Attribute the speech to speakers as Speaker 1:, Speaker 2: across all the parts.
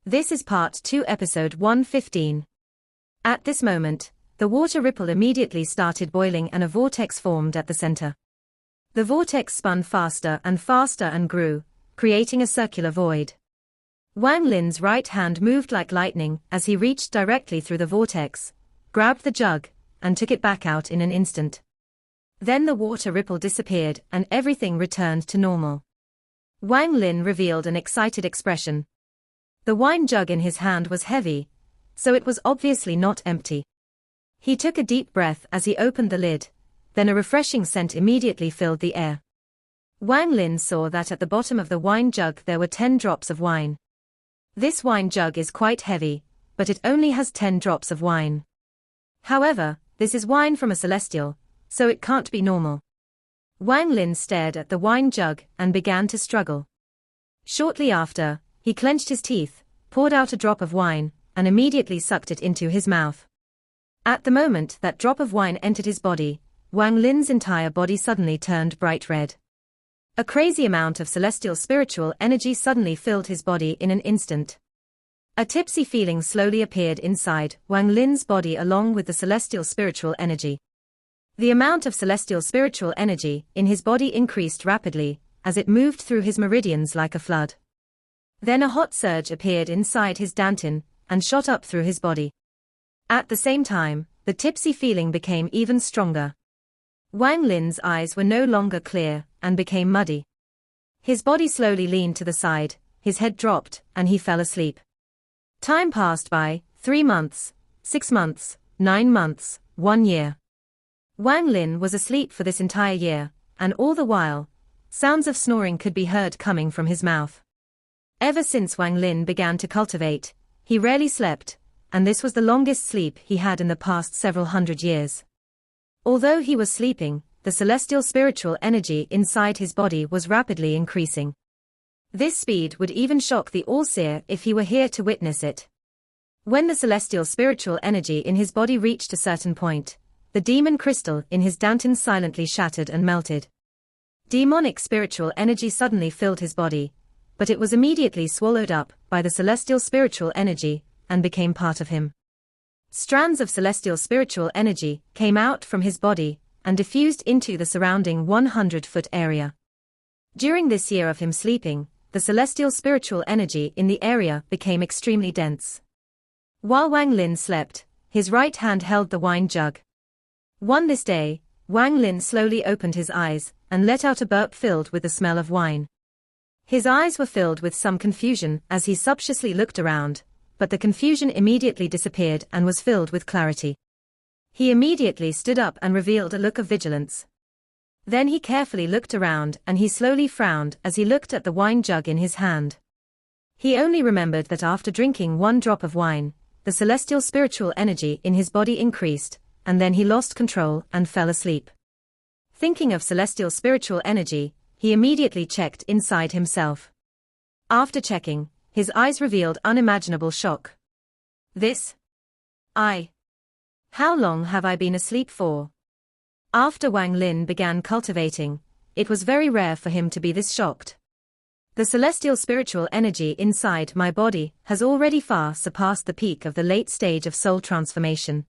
Speaker 1: This is Part 2 Episode 115. At this moment, the water ripple immediately started boiling and a vortex formed at the center. The vortex spun faster and grew, creating a circular void. Wang Lin's right hand moved like lightning as he reached directly through the vortex, grabbed the jug, and took it back out in an instant. Then the water ripple disappeared and everything returned to normal. Wang Lin revealed an excited expression. The wine jug in his hand was heavy, so it was obviously not empty. He took a deep breath as he opened the lid, then a refreshing scent immediately filled the air. Wang Lin saw that at the bottom of the wine jug there were 10 drops of wine. This wine jug is quite heavy, but it only has 10 drops of wine. However, this is wine from a celestial, so it can't be normal. Wang Lin stared at the wine jug and began to struggle. Shortly after, he clenched his teeth, poured out a drop of wine, and immediately sucked it into his mouth. At the moment that drop of wine entered his body, Wang Lin's entire body suddenly turned bright red. A crazy amount of celestial spiritual energy suddenly filled his body in an instant. A tipsy feeling slowly appeared inside Wang Lin's body along with the celestial spiritual energy. The amount of celestial spiritual energy in his body increased rapidly, as it moved through his meridians like a flood. Then a hot surge appeared inside his dantian, and shot up through his body. At the same time, the tipsy feeling became even stronger. Wang Lin's eyes were no longer clear, and became muddy. His body slowly leaned to the side, his head dropped, and he fell asleep. Time passed by, 3 months, 6 months, 9 months, 1 year. Wang Lin was asleep for this entire year, and all the while, sounds of snoring could be heard coming from his mouth. Ever since Wang Lin began to cultivate, he rarely slept, and this was the longest sleep he had in the past several hundred years. Although he was sleeping, the celestial spiritual energy inside his body was rapidly increasing. This speed would even shock the All-Seer if he were here to witness it. When the celestial spiritual energy in his body reached a certain point, the demon crystal in his dantian silently shattered and melted. Demonic spiritual energy suddenly filled his body, but it was immediately swallowed up by the celestial spiritual energy, and became part of him. Strands of celestial spiritual energy came out from his body, and diffused into the surrounding 100-foot area. During this year of him sleeping, the celestial spiritual energy in the area became extremely dense. While Wang Lin slept, his right hand held the wine jug. This day, Wang Lin slowly opened his eyes, and let out a burp filled with the smell of wine. His eyes were filled with some confusion as he suspiciously looked around, but the confusion immediately disappeared and was filled with clarity. He immediately stood up and revealed a look of vigilance. Then he carefully looked around and he slowly frowned as he looked at the wine jug in his hand. He only remembered that after drinking 1 drop of wine, the celestial spiritual energy in his body increased, and then he lost control and fell asleep. Thinking of celestial spiritual energy, he immediately checked inside himself. After checking, his eyes revealed unimaginable shock. How long have I been asleep for? After Wang Lin began cultivating, it was very rare for him to be this shocked. The celestial spiritual energy inside my body has already far surpassed the peak of the late stage of soul transformation.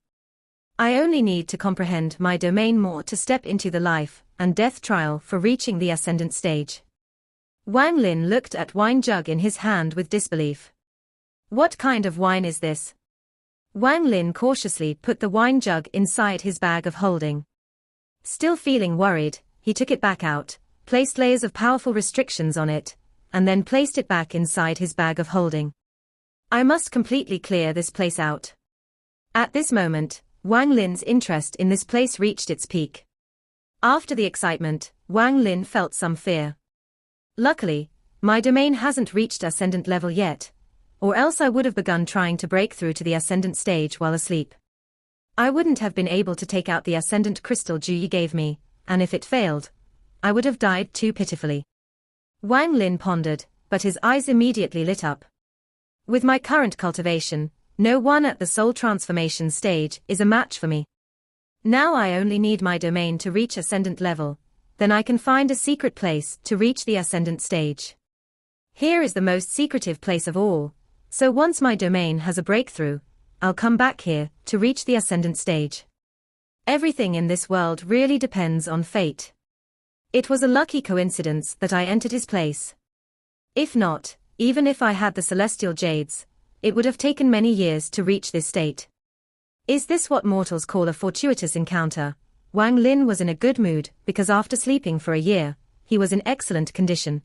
Speaker 1: I only need to comprehend my domain more to step into the life and death trial for reaching the ascendant stage. Wang Lin looked at wine jug in his hand with disbelief. What kind of wine is this? Wang Lin cautiously put the wine jug inside his bag of holding. Still feeling worried, he took it back out, placed layers of powerful restrictions on it, and then placed it back inside his bag of holding. I must completely clear this place out. At this moment, Wang Lin's interest in this place reached its peak. After the excitement, Wang Lin felt some fear. Luckily, my domain hasn't reached ascendant level yet, or else I would have begun trying to break through to the ascendant stage while asleep. I wouldn't have been able to take out the ascendant crystal you gave me, and if it failed, I would have died too pitifully. Wang Lin pondered, but his eyes immediately lit up. With my current cultivation, no one at the soul transformation stage is a match for me. Now I only need my domain to reach ascendant level, then I can find a secret place to reach the ascendant stage. Here is the most secretive place of all, So once my domain has a breakthrough, I'll come back here to reach the ascendant stage. Everything in this world really depends on fate. It was a lucky coincidence that I entered his place. If not, even if I had the celestial jades, it would have taken many years to reach this state. Is this what mortals call a fortuitous encounter? Wang Lin was in a good mood because after sleeping for a year, he was in excellent condition.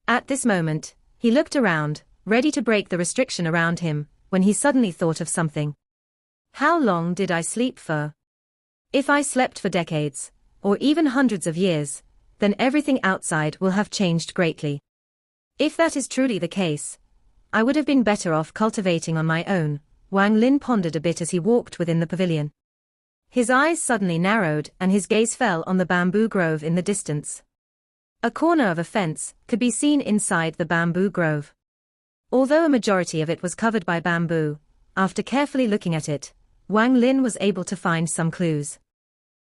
Speaker 1: At this moment, he looked around, ready to break the restriction around him, when he suddenly thought of something. How long did I sleep for? If I slept for decades, or even hundreds of years, then everything outside will have changed greatly. If that is truly the case, I would have been better off cultivating on my own. Wang Lin pondered a bit as he walked within the pavilion. His eyes suddenly narrowed and his gaze fell on the bamboo grove in the distance. A corner of a fence could be seen inside the bamboo grove. Although a majority of it was covered by bamboo, after carefully looking at it, Wang Lin was able to find some clues.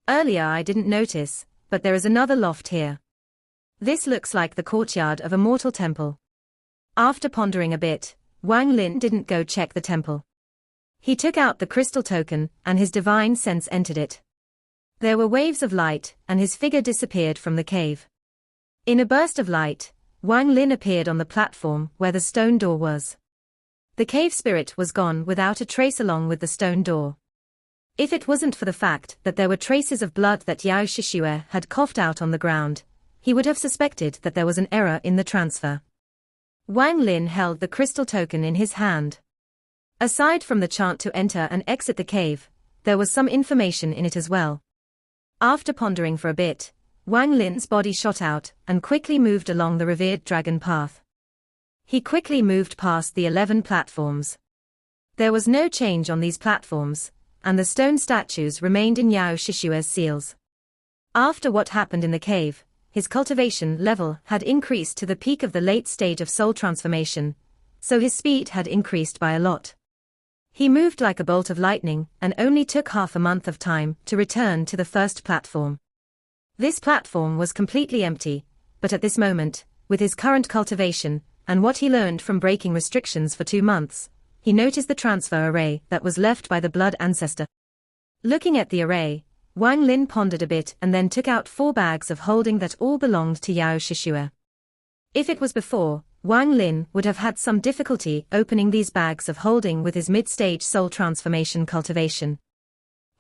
Speaker 1: Earlier I didn't notice, but there is another loft here. This looks like the courtyard of a mortal temple. After pondering a bit, Wang Lin didn't go check the temple. He took out the crystal token and his divine sense entered it. There were waves of light and his figure disappeared from the cave. In a burst of light, Wang Lin appeared on the platform where the stone door was. The cave spirit was gone without a trace along with the stone door. If it wasn't for the fact that there were traces of blood that Yao Shishue had coughed out on the ground, he would have suspected that there was an error in the transfer. Wang Lin held the crystal token in his hand. Aside from the chant to enter and exit the cave, there was some information in it as well. After pondering for a bit, Wang Lin's body shot out and quickly moved along the revered dragon path. He quickly moved past the 11 platforms. There was no change on these platforms, and the stone statues remained in Yao Shishue's seals. After what happened in the cave, his cultivation level had increased to the peak of the late stage of soul transformation, so his speed had increased by a lot. He moved like a bolt of lightning and only took half a month of time to return to the first platform. This platform was completely empty, but at this moment, with his current cultivation, and what he learned from breaking restrictions for 2 months, he noticed the transfer array that was left by the blood ancestor. Looking at the array, Wang Lin pondered a bit and then took out 4 bags of holding that all belonged to Yao Shishue. If it was before, Wang Lin would have had some difficulty opening these bags of holding with his mid-stage soul transformation cultivation.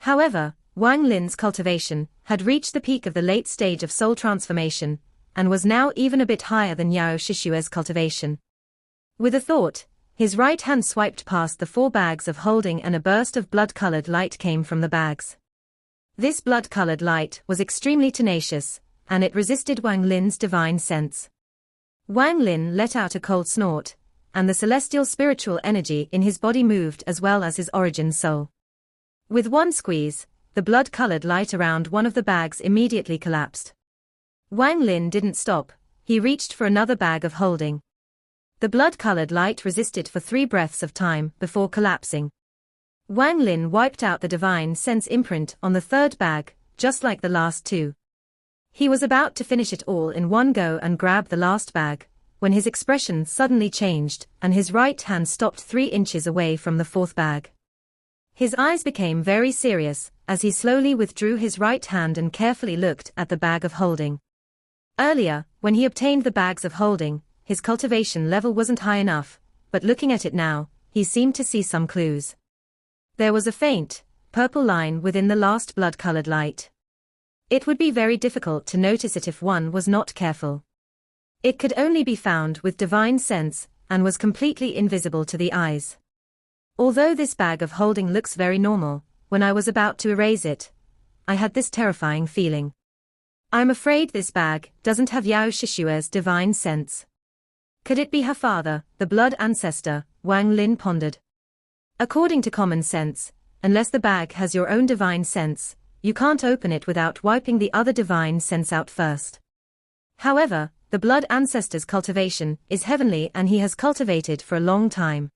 Speaker 1: However, Wang Lin's cultivation had reached the peak of the late stage of soul transformation, and was now even a bit higher than Yao Shishue's cultivation. With a thought, his right hand swiped past the 4 bags of holding and a burst of blood-colored light came from the bags. This blood-colored light was extremely tenacious, and it resisted Wang Lin's divine sense. Wang Lin let out a cold snort, and the celestial spiritual energy in his body moved as well as his origin soul. With one squeeze, the blood-colored light around one of the bags immediately collapsed. Wang Lin didn't stop, he reached for another bag of holding. The blood-colored light resisted for 3 breaths of time before collapsing. Wang Lin wiped out the divine sense imprint on the 3rd bag, just like the last 2. He was about to finish it all in one go and grab the last bag, when his expression suddenly changed and his right hand stopped 3 inches away from the 4th bag. His eyes became very serious as he slowly withdrew his right hand and carefully looked at the bag of holding. Earlier, when he obtained the bags of holding, his cultivation level wasn't high enough, but looking at it now, he seemed to see some clues. There was a faint, purple line within the last blood-colored light. It would be very difficult to notice it if one was not careful. It could only be found with divine sense, and was completely invisible to the eyes. Although this bag of holding looks very normal, when I was about to erase it, I had this terrifying feeling. I'm afraid this bag doesn't have Yao Shishue's divine sense. Could it be her father, the blood ancestor? Wang Lin pondered. According to common sense, unless the bag has your own divine sense, you can't open it without wiping the other divine sense out first. However, the blood ancestor's cultivation is heavenly and he has cultivated for a long time.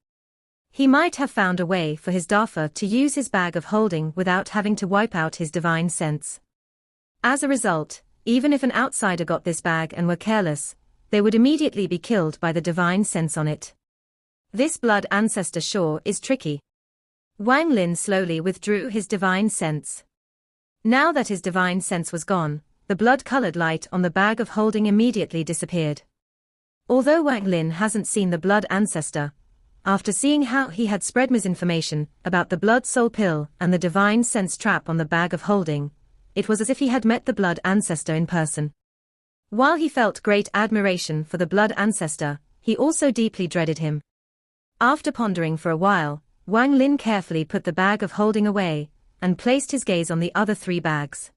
Speaker 1: He might have found a way for his Dafa to use his bag of holding without having to wipe out his divine sense. As a result, even if an outsider got this bag and were careless, they would immediately be killed by the divine sense on it. This blood ancestor sure is tricky. Wang Lin slowly withdrew his divine sense. Now that his divine sense was gone, the blood-colored light on the bag of holding immediately disappeared. Although Wang Lin hasn't seen the blood ancestor, after seeing how he had spread misinformation about the blood soul pill and the divine sense trap on the bag of holding, it was as if he had met the blood ancestor in person. While he felt great admiration for the blood ancestor, he also deeply dreaded him. After pondering for a while, Wang Lin carefully put the bag of holding away, and placed his gaze on the other 3 bags.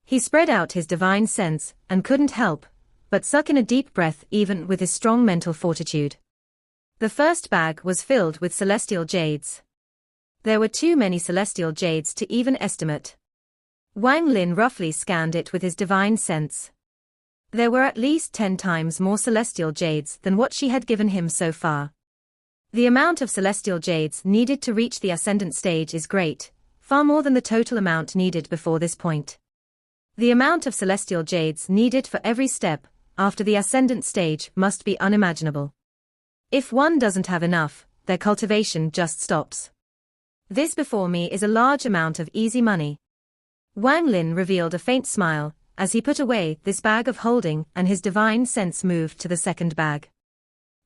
Speaker 1: He spread out his divine sense, and couldn't help but suck in a deep breath even with his strong mental fortitude. The first bag was filled with celestial jades. There were too many celestial jades to even estimate. Wang Lin roughly scanned it with his divine sense. There were at least 10 times more celestial jades than what she had given him so far. The amount of celestial jades needed to reach the ascendant stage is great, far more than the total amount needed before this point. The amount of celestial jades needed for every step after the ascendant stage must be unimaginable. If one doesn't have enough, their cultivation just stops. This before me is a large amount of easy money. Wang Lin revealed a faint smile as he put away this bag of holding and his divine sense moved to the second bag.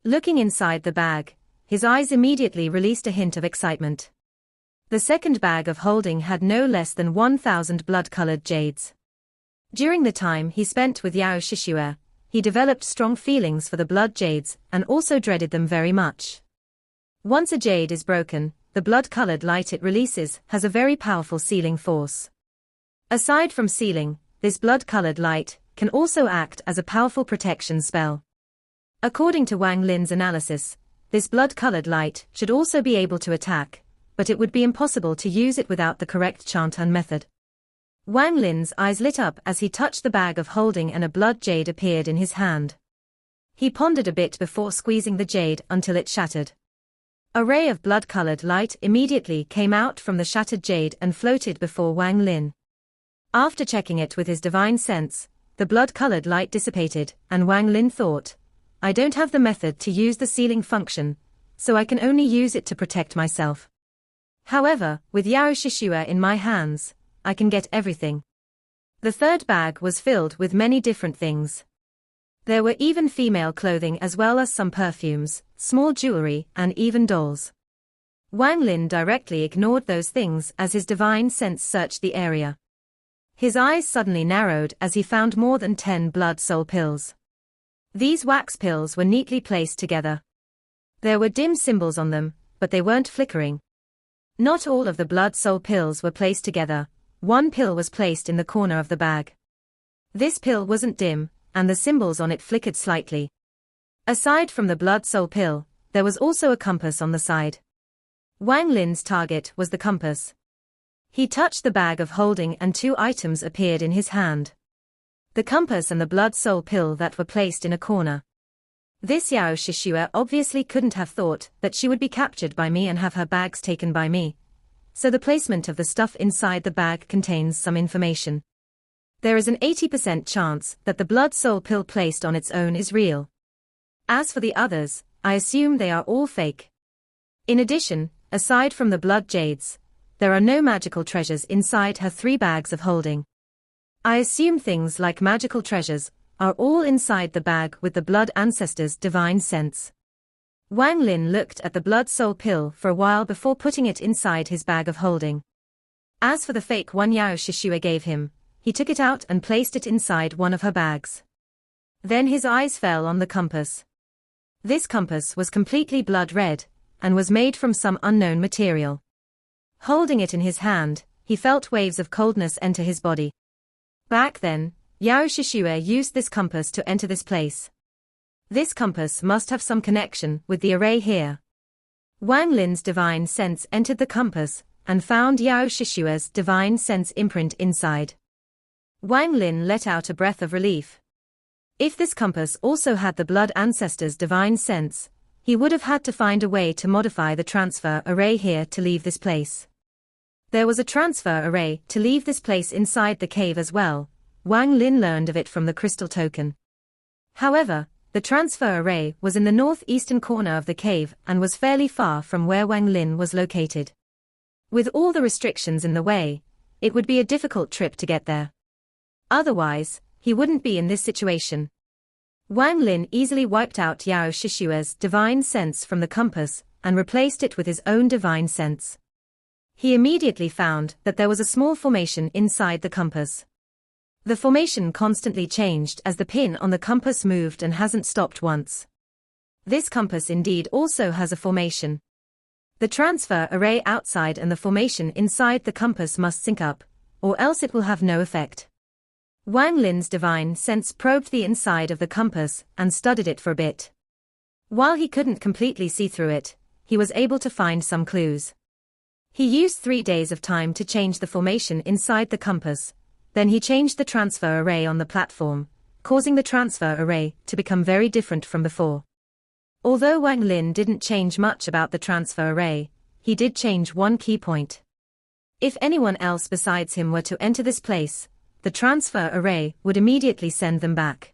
Speaker 1: Looking inside the bag, his eyes immediately released a hint of excitement. The second bag of holding had no less than 1,000 blood-colored jades. During the time he spent with Yao Shishue, he developed strong feelings for the blood jades and also dreaded them very much. Once a jade is broken, the blood-colored light it releases has a very powerful sealing force. Aside from sealing, this blood-colored light can also act as a powerful protection spell. According to Wang Lin's analysis, this blood-colored light should also be able to attack, but it would be impossible to use it without the correct Chantan method. Wang Lin's eyes lit up as he touched the bag of holding and a blood jade appeared in his hand. He pondered a bit before squeezing the jade until it shattered. A ray of blood-colored light immediately came out from the shattered jade and floated before Wang Lin. After checking it with his divine sense, the blood-colored light dissipated, and Wang Lin thought, I don't have the method to use the sealing function, so I can only use it to protect myself. However, with Yao Shishue in my hands, I can get everything. The third bag was filled with many different things. There were even female clothing as well as some perfumes, small jewelry, and even dolls. Wang Lin directly ignored those things as his divine sense searched the area. His eyes suddenly narrowed as he found more than 10 blood soul pills. These wax pills were neatly placed together. There were dim symbols on them, but they weren't flickering. Not all of the blood soul pills were placed together. One pill was placed in the corner of the bag. This pill wasn't dim, and the symbols on it flickered slightly. Aside from the blood soul pill, there was also a compass on the side. Wang Lin's target was the compass. He touched the bag of holding and 2 items appeared in his hand. The compass and the blood soul pill that were placed in a corner. This Yao Shishue obviously couldn't have thought that she would be captured by me and have her bags taken by me. So the placement of the stuff inside the bag contains some information. There is an 80% chance that the blood soul pill placed on its own is real. As for the others, I assume they are all fake. In addition, aside from the blood jades, there are no magical treasures inside her 3 bags of holding. I assume things like magical treasures are all inside the bag with the blood ancestor's divine sense. Wang Lin looked at the blood soul pill for a while before putting it inside his bag of holding. As for the fake one Yao Shishue gave him, he took it out and placed it inside one of her bags. Then his eyes fell on the compass. This compass was completely blood red, and was made from some unknown material. Holding it in his hand, he felt waves of coldness enter his body. Back then, Yao Shishue used this compass to enter this place. This compass must have some connection with the array here. Wang Lin's divine sense entered the compass, and found Yao Shishue's divine sense imprint inside. Wang Lin let out a breath of relief. If this compass also had the blood ancestor's divine sense, he would have had to find a way to modify the transfer array here to leave this place. There was a transfer array to leave this place inside the cave as well. Wang Lin learned of it from the crystal token. However, The transfer array was in the northeastern corner of the cave and was fairly far from where Wang Lin was located. With all the restrictions in the way, it would be a difficult trip to get there. Otherwise, he wouldn't be in this situation. Wang Lin easily wiped out Yao Shishue's divine sense from the compass and replaced it with his own divine sense. He immediately found that there was a small formation inside the compass. The formation constantly changed as the pin on the compass moved and hasn't stopped once. This compass indeed also has a formation. The transfer array outside and the formation inside the compass must sync up, or else it will have no effect. Wang Lin's divine sense probed the inside of the compass and studied it for a bit. While he couldn't completely see through it, he was able to find some clues. He used 3 days of time to change the formation inside the compass, then he changed the transfer array on the platform, causing the transfer array to become very different from before. Although Wang Lin didn't change much about the transfer array, he did change one key point. If anyone else besides him were to enter this place, the transfer array would immediately send them back.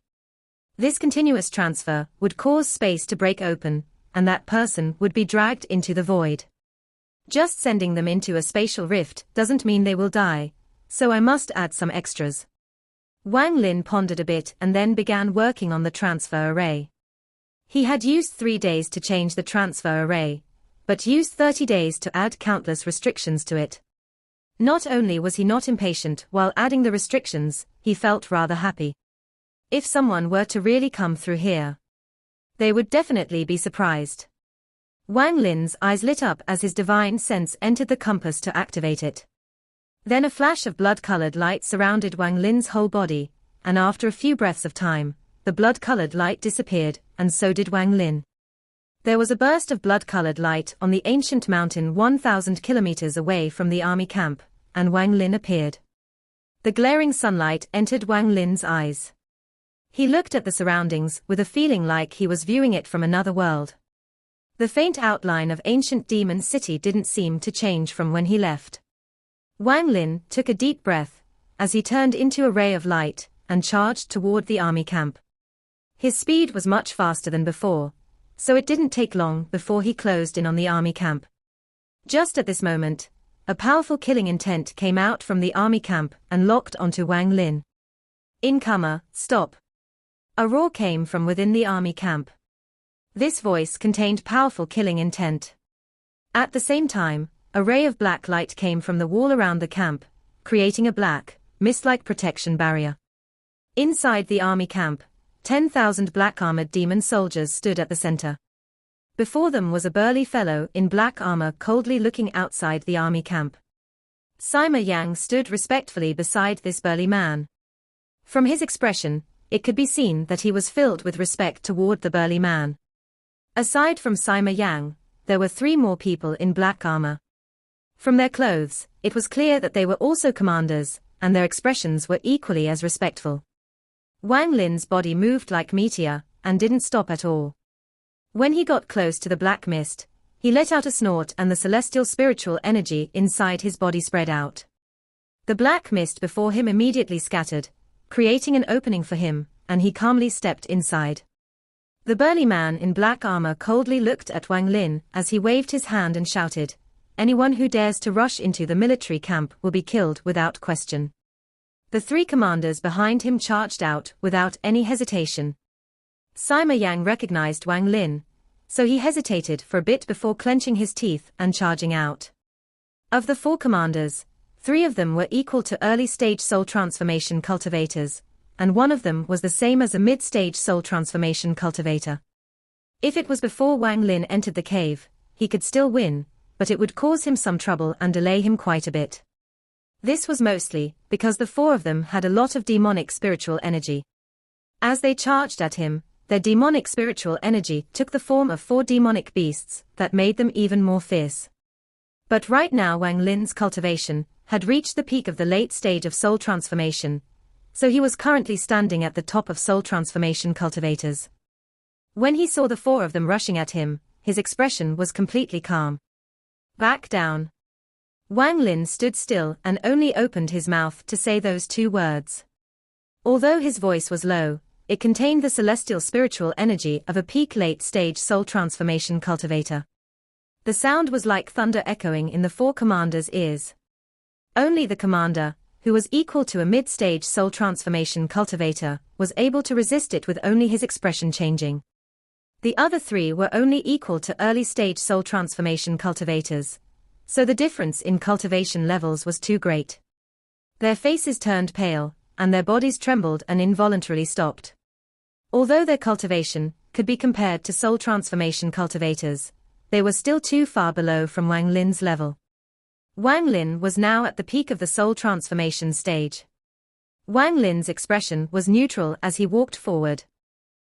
Speaker 1: This continuous transfer would cause space to break open, and that person would be dragged into the void. Just sending them into a spatial rift doesn't mean they will die, so I must add some extras. Wang Lin pondered a bit and then began working on the transfer array. He had used 3 days to change the transfer array, but used 30 days to add countless restrictions to it. Not only was he not impatient while adding the restrictions, he felt rather happy. If someone were to really come through here, they would definitely be surprised. Wang Lin's eyes lit up as his divine sense entered the compass to activate it. Then a flash of blood-colored light surrounded Wang Lin's whole body, and after a few breaths of time, the blood-colored light disappeared, and so did Wang Lin. There was a burst of blood-colored light on the ancient mountain 1,000 kilometers away from the army camp, and Wang Lin appeared. The glaring sunlight entered Wang Lin's eyes. He looked at the surroundings with a feeling like he was viewing it from another world. The faint outline of ancient demon city didn't seem to change from when he left. Wang Lin took a deep breath as he turned into a ray of light and charged toward the army camp. His speed was much faster than before, so it didn't take long before he closed in on the army camp. Just at this moment, a powerful killing intent came out from the army camp and locked onto Wang Lin. "Incomer, stop!" A roar came from within the army camp. This voice contained powerful killing intent. At the same time, a ray of black light came from the wall around the camp, creating a black, mist-like protection barrier. Inside the army camp, 10,000 black-armored demon soldiers stood at the center. Before them was a burly fellow in black armor coldly looking outside the army camp. Sima Yang stood respectfully beside this burly man. From his expression, it could be seen that he was filled with respect toward the burly man. Aside from Sima Yang, there were 3 more people in black armor. From their clothes, it was clear that they were also commanders, and their expressions were equally as respectful. Wang Lin's body moved like meteor, and didn't stop at all. When he got close to the black mist, he let out a snort and the celestial spiritual energy inside his body spread out. The black mist before him immediately scattered, creating an opening for him, and he calmly stepped inside. The burly man in black armor coldly looked at Wang Lin as he waved his hand and shouted, "Anyone who dares to rush into the military camp will be killed without question." The 3 commanders behind him charged out without any hesitation. Sima Yang recognized Wang Lin, so he hesitated for a bit before clenching his teeth and charging out. Of the 4 commanders, 3 of them were equal to early-stage soul transformation cultivators, and one of them was the same as a mid-stage soul transformation cultivator. If it was before Wang Lin entered the cave, he could still win, but it would cause him some trouble and delay him quite a bit. This was mostly because the 4 of them had a lot of demonic spiritual energy. As they charged at him, their demonic spiritual energy took the form of 4 demonic beasts that made them even more fierce. But right now Wang Lin's cultivation had reached the peak of the late stage of soul transformation, so he was currently standing at the top of soul transformation cultivators. When he saw the 4 of them rushing at him, his expression was completely calm. "Back down." Wang Lin stood still and only opened his mouth to say those 2 words. Although his voice was low, it contained the celestial spiritual energy of a peak late-stage soul transformation cultivator. The sound was like thunder echoing in the four commanders' ears. Only the commander, who was equal to a mid-stage soul transformation cultivator, was able to resist it with only his expression changing. The other three were only equal to early-stage soul transformation cultivators, so the difference in cultivation levels was too great. Their faces turned pale, and their bodies trembled and involuntarily stopped. Although their cultivation could be compared to soul transformation cultivators, they were still too far below from Wang Lin's level. Wang Lin was now at the peak of the soul transformation stage. Wang Lin's expression was neutral as he walked forward.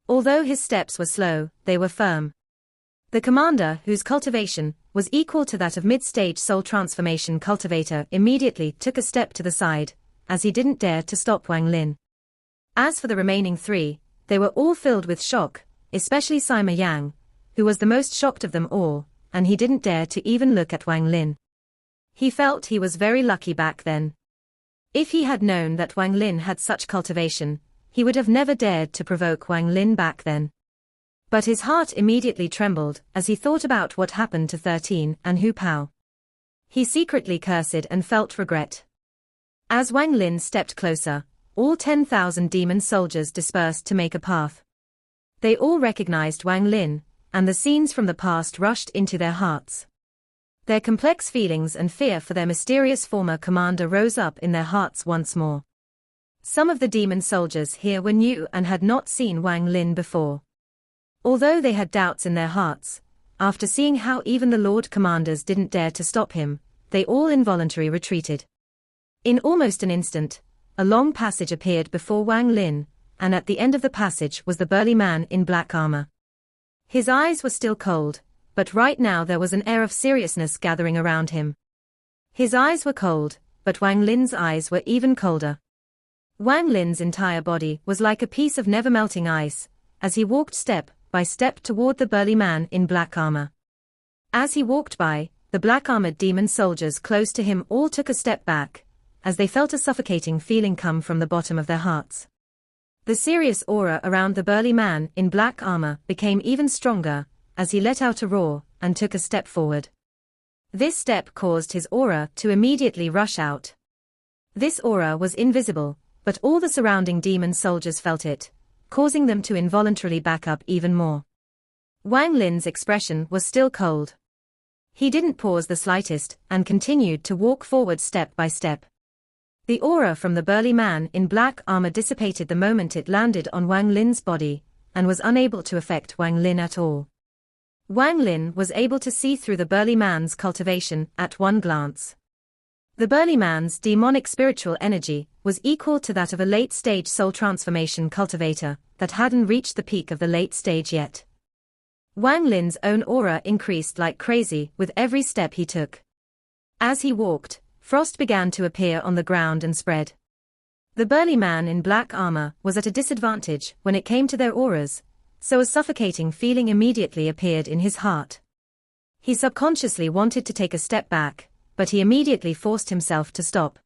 Speaker 1: Although his steps were slow, they were firm. The commander, whose cultivation was equal to that of mid-stage soul transformation cultivator, immediately took a step to the side, as he didn't dare to stop Wang Lin. As for the remaining three, they were all filled with shock, especially Sima Yang, who was the most shocked of them all, and he didn't dare to even look at Wang Lin. He felt he was very lucky back then. If he had known that Wang Lin had such cultivation, he would have never dared to provoke Wang Lin back then. But his heart immediately trembled as he thought about what happened to 13 and Hu Pao. He secretly cursed and felt regret. As Wang Lin stepped closer, all 10,000 demon soldiers dispersed to make a path. They all recognized Wang Lin, and the scenes from the past rushed into their hearts. Their complex feelings and fear for their mysterious former commander rose up in their hearts once more. Some of the demon soldiers here were new and had not seen Wang Lin before. Although they had doubts in their hearts, after seeing how even the Lord Commanders didn't dare to stop him, they all involuntarily retreated. In almost an instant, a long passage appeared before Wang Lin, and at the end of the passage was the burly man in black armor. His eyes were still cold, but right now there was an air of seriousness gathering around him. His eyes were cold, but Wang Lin's eyes were even colder. Wang Lin's entire body was like a piece of never-melting ice, as he walked step by step toward the burly man in black armor. As he walked by, the black-armored demon soldiers close to him all took a step back, as they felt a suffocating feeling come from the bottom of their hearts. The serious aura around the burly man in black armor became even stronger, as he let out a roar and took a step forward. This step caused his aura to immediately rush out. This aura was invisible, but all the surrounding demon soldiers felt it, causing them to involuntarily back up even more. Wang Lin's expression was still cold. He didn't pause the slightest and continued to walk forward step by step. The aura from the burly man in black armor dissipated the moment it landed on Wang Lin's body, and was unable to affect Wang Lin at all. Wang Lin was able to see through the burly man's cultivation at one glance. The burly man's demonic spiritual energy was equal to that of a late-stage soul transformation cultivator that hadn't reached the peak of the late stage yet. Wang Lin's own aura increased like crazy with every step he took. As he walked, frost began to appear on the ground and spread. The burly man in black armor was at a disadvantage when it came to their auras, so a suffocating feeling immediately appeared in his heart. He subconsciously wanted to take a step back, but he immediately forced himself to stop.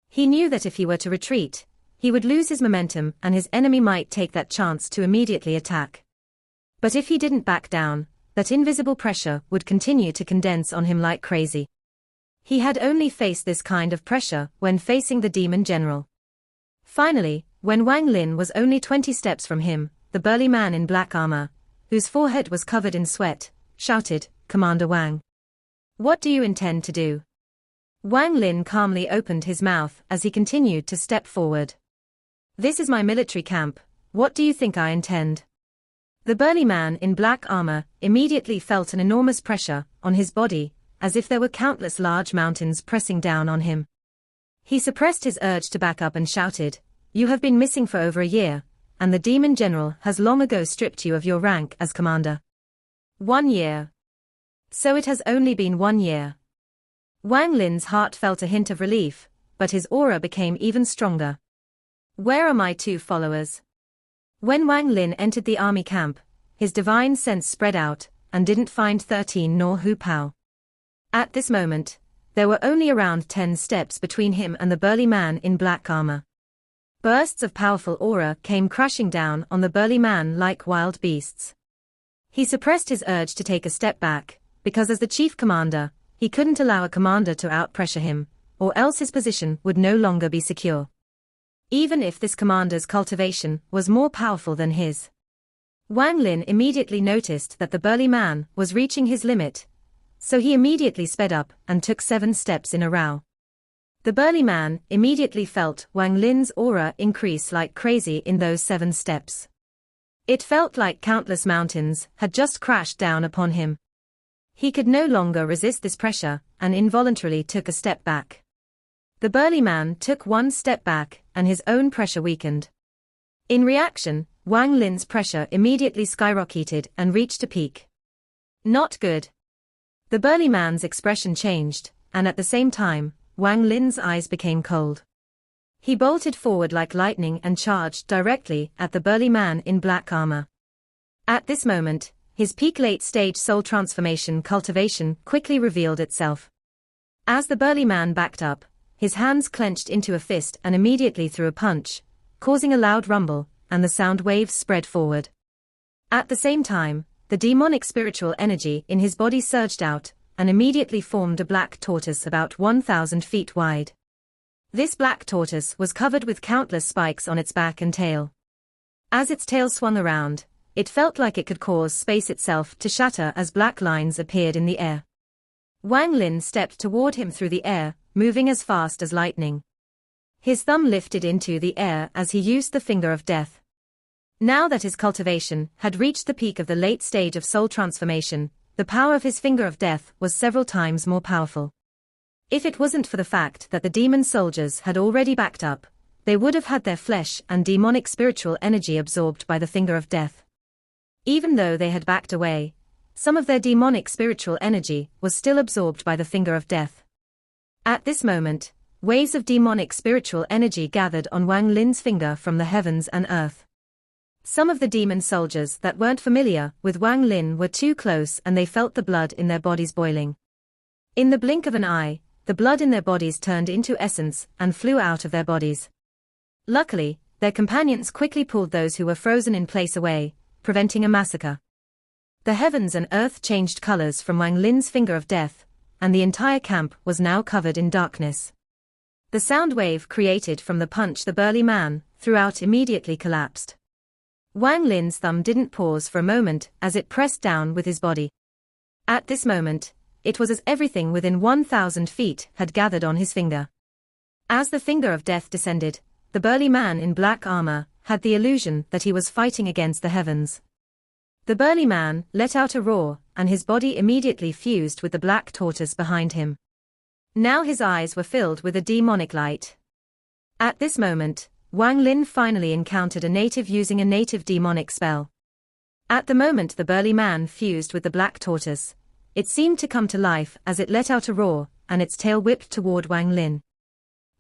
Speaker 1: He knew that if he were to retreat, he would lose his momentum and his enemy might take that chance to immediately attack. But if he didn't back down, that invisible pressure would continue to condense on him like crazy. He had only faced this kind of pressure when facing the demon general. Finally, when Wang Lin was only 20 steps from him, the burly man in black armor, whose forehead was covered in sweat, shouted, "Commander Wang. What do you intend to do?" Wang Lin calmly opened his mouth as he continued to step forward. "This is my military camp, what do you think I intend?" The burly man in black armor immediately felt an enormous pressure on his body, as if there were countless large mountains pressing down on him. He suppressed his urge to back up and shouted, "You have been missing for over a year, and the demon general has long ago stripped you of your rank as commander." 1 year. So it has only been 1 year. Wang Lin's heart felt a hint of relief, but his aura became even stronger. Where are my 2 followers? When Wang Lin entered the army camp, his divine sense spread out, and didn't find 13 nor Hu Pao. At this moment, there were only around 10 steps between him and the burly man in black armor. Bursts of powerful aura came crashing down on the burly man like wild beasts. He suppressed his urge to take a step back, because as the chief commander, he couldn't allow a commander to outpressure him, or else his position would no longer be secure. Even if this commander's cultivation was more powerful than his. Wang Lin immediately noticed that the burly man was reaching his limit, so he immediately sped up and took 7 steps in a row. The burly man immediately felt Wang Lin's aura increase like crazy in those 7 steps. It felt like countless mountains had just crashed down upon him. He could no longer resist this pressure and involuntarily took a step back. The burly man took 1 step back and his own pressure weakened. In reaction, Wang Lin's pressure immediately skyrocketed and reached a peak. Not good. The burly man's expression changed, and at the same time, Wang Lin's eyes became cold. He bolted forward like lightning and charged directly at the burly man in black armor. At this moment, his peak late-stage soul transformation cultivation quickly revealed itself. As the burly man backed up, his hands clenched into a fist and immediately threw a punch, causing a loud rumble, and the sound waves spread forward. At the same time, the demonic spiritual energy in his body surged out, and immediately formed a black tortoise about 1,000 feet wide. This black tortoise was covered with countless spikes on its back and tail. As its tail swung around, it felt like it could cause space itself to shatter as black lines appeared in the air. Wang Lin stepped toward him through the air, moving as fast as lightning. His thumb lifted into the air as he used the finger of death. Now that his cultivation had reached the peak of the late stage of soul transformation, the power of his finger of death was several times more powerful. If it wasn't for the fact that the demon soldiers had already backed up, they would have had their flesh and demonic spiritual energy absorbed by the finger of death. Even though they had backed away, some of their demonic spiritual energy was still absorbed by the finger of death. At this moment, waves of demonic spiritual energy gathered on Wang Lin's finger from the heavens and earth. Some of the demon soldiers that weren't familiar with Wang Lin were too close and they felt the blood in their bodies boiling. In the blink of an eye, the blood in their bodies turned into essence and flew out of their bodies. Luckily, their companions quickly pulled those who were frozen in place away, preventing a massacre. The heavens and earth changed colors from Wang Lin's finger of death, and the entire camp was now covered in darkness. The sound wave created from the punch the burly man threw out immediately collapsed. Wang Lin's thumb didn't pause for a moment as it pressed down with his body. At this moment, it was as everything within 1,000 feet had gathered on his finger. As the finger of death descended, the burly man in black armor had the illusion that he was fighting against the heavens. The burly man let out a roar, and his body immediately fused with the black tortoise behind him. Now his eyes were filled with a demonic light. At this moment, Wang Lin finally encountered a native using a native demonic spell. At the moment the burly man fused with the black tortoise, it seemed to come to life as it let out a roar, and its tail whipped toward Wang Lin.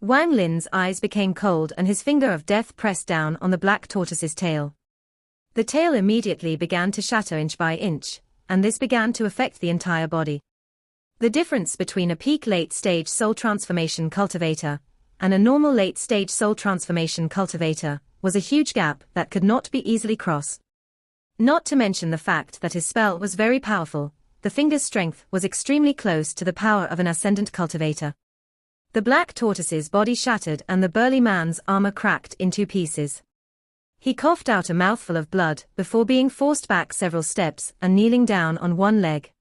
Speaker 1: Wang Lin's eyes became cold and his finger of death pressed down on the black tortoise's tail. The tail immediately began to shatter inch by inch, and this began to affect the entire body. The difference between a peak late-stage soul transformation cultivator and a normal late-stage soul transformation cultivator was a huge gap that could not be easily crossed. Not to mention the fact that his spell was very powerful, the finger's strength was extremely close to the power of an ascendant cultivator. The black tortoise's body shattered and the burly man's armor cracked in 2 pieces. He coughed out a mouthful of blood before being forced back several steps and kneeling down on one leg.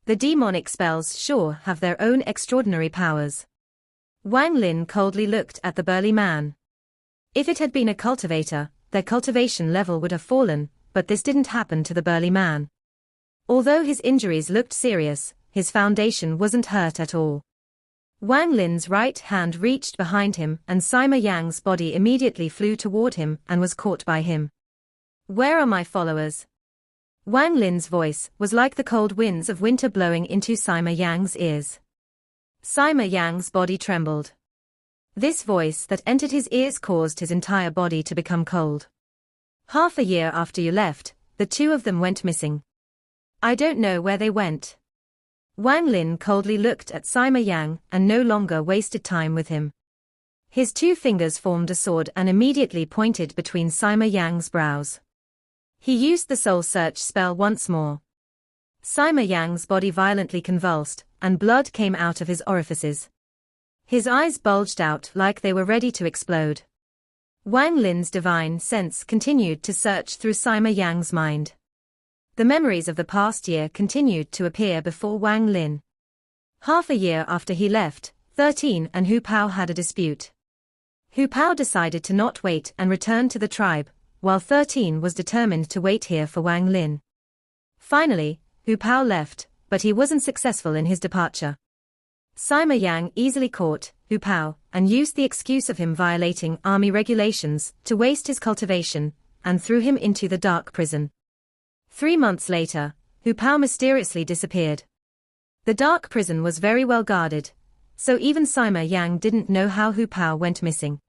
Speaker 1: The demonic spells sure have their own extraordinary powers. Wang Lin coldly looked at the burly man. If it had been a cultivator, their cultivation level would have fallen, but this didn't happen to the burly man. Although his injuries looked serious, his foundation wasn't hurt at all. Wang Lin's right hand reached behind him and Sima Yang's body immediately flew toward him and was caught by him. "Where are my followers?" Wang Lin's voice was like the cold winds of winter blowing into Sima Yang's ears. Sima Yang's body trembled. This voice that entered his ears caused his entire body to become cold. "Half a year after you left, the 2 of them went missing. I don't know where they went." Wang Lin coldly looked at Sima Yang and no longer wasted time with him. His 2 fingers formed a sword and immediately pointed between Sima Yang's brows. He used the soul search spell once more. Sima Yang's body violently convulsed, and blood came out of his orifices. His eyes bulged out like they were ready to explode. Wang Lin's divine sense continued to search through Sima Yang's mind. The memories of the past year continued to appear before Wang Lin. Half a year after he left, 13 and Hu Pao had a dispute. Hu Pao decided to not wait and return to the tribe, while 13 was determined to wait here for Wang Lin. Finally, Hu Pao left, but he wasn't successful in his departure. Sima Yang easily caught Hu Pao and used the excuse of him violating army regulations to waste his cultivation, and threw him into the dark prison. 3 months later, Hu Pao mysteriously disappeared. The dark prison was very well guarded, so even Sima Yang didn't know how Hu Pao went missing.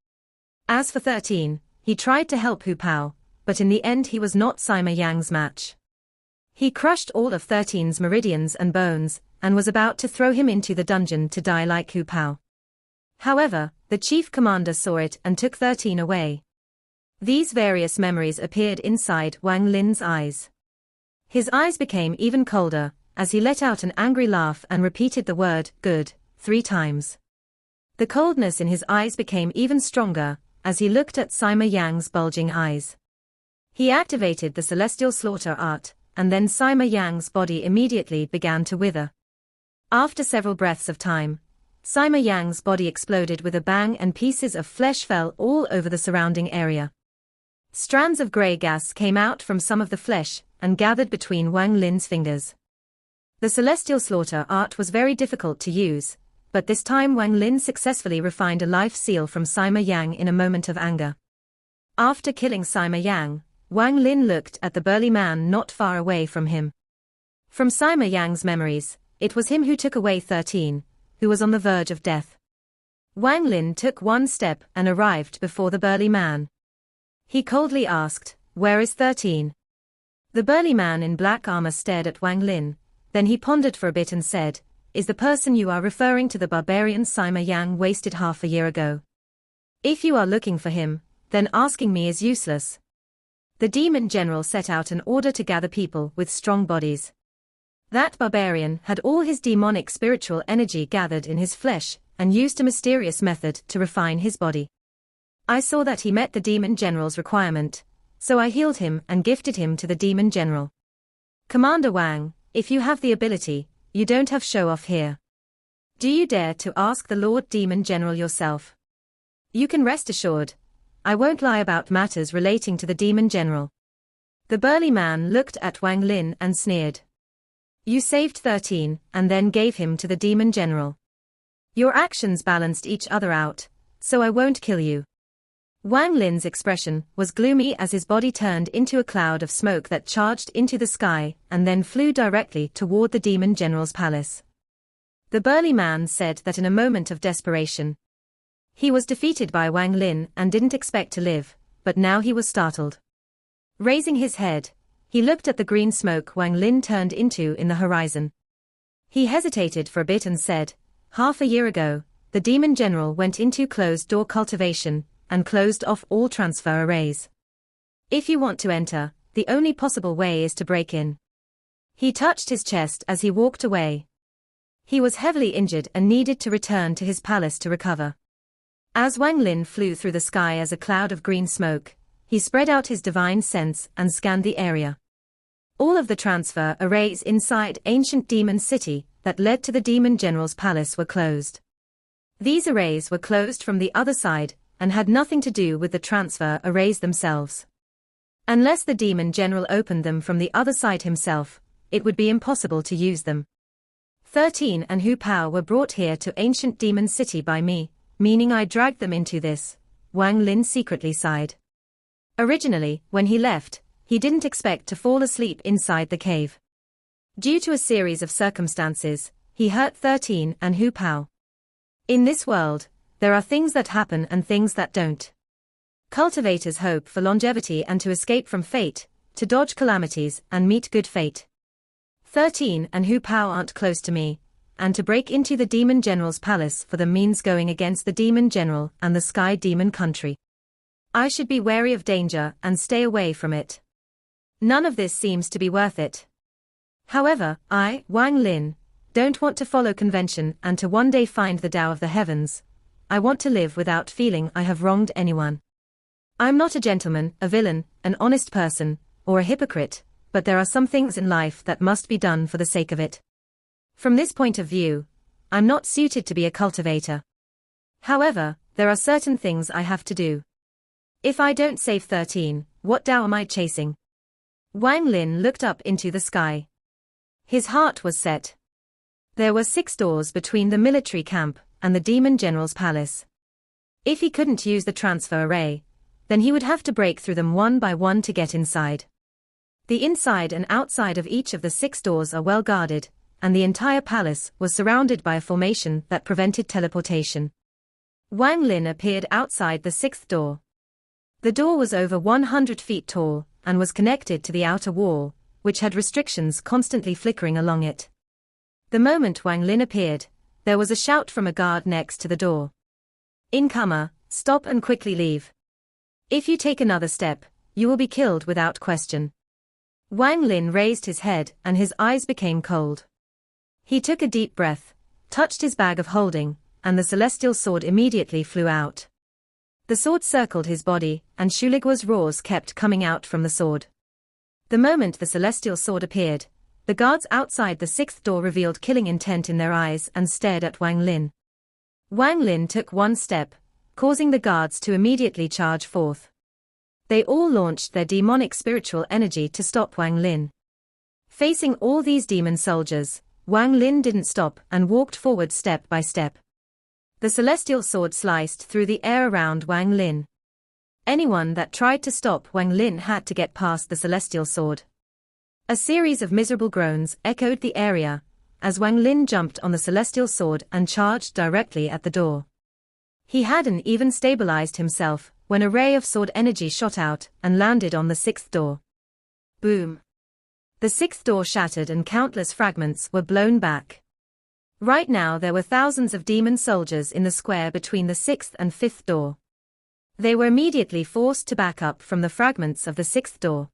Speaker 1: As for 13, he tried to help Hu Pao, but in the end he was not Sima Yang's match. He crushed all of 13's meridians and bones, and was about to throw him into the dungeon to die like Hu Pao. However, the chief commander saw it and took 13 away. These various memories appeared inside Wang Lin's eyes. His eyes became even colder, as he let out an angry laugh and repeated the word, "good," 3 times. The coldness in his eyes became even stronger, as he looked at Sima Yang's bulging eyes. He activated the celestial slaughter art, and then Sima Yang's body immediately began to wither. After several breaths of time, Sima Yang's body exploded with a bang and pieces of flesh fell all over the surrounding area. Strands of grey gas came out from some of the flesh and gathered between Wang Lin's fingers. The celestial slaughter art was very difficult to use, but this time Wang Lin successfully refined a life seal from Sima Yang in a moment of anger. After killing Sima Yang, Wang Lin looked at the burly man not far away from him. From Sima Yang's memories, it was him who took away 13, who was on the verge of death. Wang Lin took 1 step and arrived before the burly man. He coldly asked, "Where is 13? The burly man in black armor stared at Wang Lin, then he pondered for a bit and said, "Is the person you are referring to the barbarian Sima Yang wasted half a year ago? If you are looking for him, then asking me is useless." The demon general set out an order to gather people with strong bodies. That barbarian had all his demonic spiritual energy gathered in his flesh, and used a mysterious method to refine his body. I saw that he met the demon general's requirement, so I healed him and gifted him to the demon general. Commander Wang, if you have the ability, you don't have show off here. Do you dare to ask the Lord Demon General yourself? You can rest assured, I won't lie about matters relating to the Demon General. The burly man looked at Wang Lin and sneered. You saved 13, and then gave him to the Demon General. Your actions balanced each other out, so I won't kill you. Wang Lin's expression was gloomy as his body turned into a cloud of smoke that charged into the sky and then flew directly toward the Demon General's palace. The burly man said that in a moment of desperation. He was defeated by Wang Lin and didn't expect to live, but now he was startled. Raising his head, he looked at the green smoke Wang Lin turned into in the horizon. He hesitated for a bit and said, "Half a year ago, the Demon General went into closed-door cultivation and closed off all transfer arrays. If you want to enter, the only possible way is to break in." He touched his chest as he walked away. He was heavily injured and needed to return to his palace to recover. As Wang Lin flew through the sky as a cloud of green smoke, he spread out his divine sense and scanned the area. All of the transfer arrays inside ancient demon city that led to the Demon General's palace were closed. These arrays were closed from the other side, and had nothing to do with the transfer arrays themselves. Unless the Demon General opened them from the other side himself, it would be impossible to use them. 13 and Hu Pao were brought here to ancient demon city by me, meaning I dragged them into this, Wang Lin secretly sighed. Originally, when he left, he didn't expect to fall asleep inside the cave. Due to a series of circumstances, he hurt 13 and Hu Pao. In this world, there are things that happen and things that don't. Cultivators hope for longevity and to escape from fate, to dodge calamities and meet good fate. 13 and Hu Pao aren't close to me, and to break into the demon general's palace for them means going against the demon general and the sky demon country. I should be wary of danger and stay away from it. None of this seems to be worth it. However, I, Wang Lin, don't want to follow convention and to one day find the Tao of the heavens. I want to live without feeling I have wronged anyone. I'm not a gentleman, a villain, an honest person, or a hypocrite, but there are some things in life that must be done for the sake of it. From this point of view, I'm not suited to be a cultivator. However, there are certain things I have to do. If I don't save 13, what Tao am I chasing? Wang Lin looked up into the sky. His heart was set. There were 6 doors between the military camp and the demon general's palace. If he couldn't use the transfer array, then he would have to break through them one by one to get inside. The inside and outside of each of the 6 doors are well guarded, and the entire palace was surrounded by a formation that prevented teleportation. Wang Lin appeared outside the 6th door. The door was over 100 feet tall, and was connected to the outer wall, which had restrictions constantly flickering along it. The moment Wang Lin appeared, there was a shout from a guard next to the door. "Incomer, stop and quickly leave. If you take another step, you will be killed without question." Wang Lin raised his head and his eyes became cold. He took a deep breath, touched his bag of holding, and the celestial sword immediately flew out. The sword circled his body, and Shuligwa's roars kept coming out from the sword. The moment the celestial sword appeared, the guards outside the 6th door revealed killing intent in their eyes and stared at Wang Lin. Wang Lin took one step, causing the guards to immediately charge forth. They all launched their demonic spiritual energy to stop Wang Lin. Facing all these demon soldiers, Wang Lin didn't stop and walked forward step by step. The celestial sword sliced through the air around Wang Lin. Anyone that tried to stop Wang Lin had to get past the celestial sword. A series of miserable groans echoed the area, as Wang Lin jumped on the celestial sword and charged directly at the door. He hadn't even stabilized himself when a ray of sword energy shot out and landed on the 6th door. Boom! The 6th door shattered and countless fragments were blown back. Right now there were thousands of demon soldiers in the square between the 6th and 5th door. They were immediately forced to back up from the fragments of the 6th door.